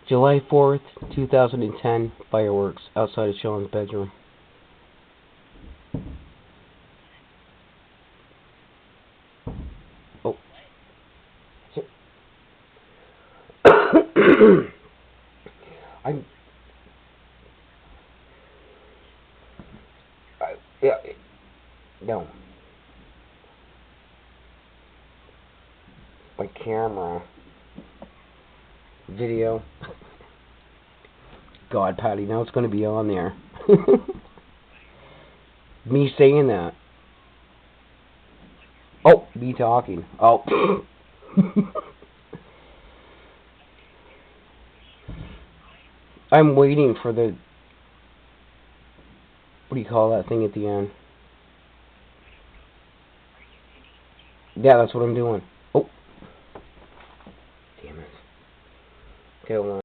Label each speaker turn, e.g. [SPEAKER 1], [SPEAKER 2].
[SPEAKER 1] July 4th, 2010, fireworks outside of Sean's bedroom. Oh. Yeah, no. My camera. Video. God, Patty, now it's going to be on there. Me saying that. Oh, me talking. Oh. I'm waiting for the... What do you call that thing at the end? Yeah, that's what I'm doing. Oh. Damn it. Okay, hold on.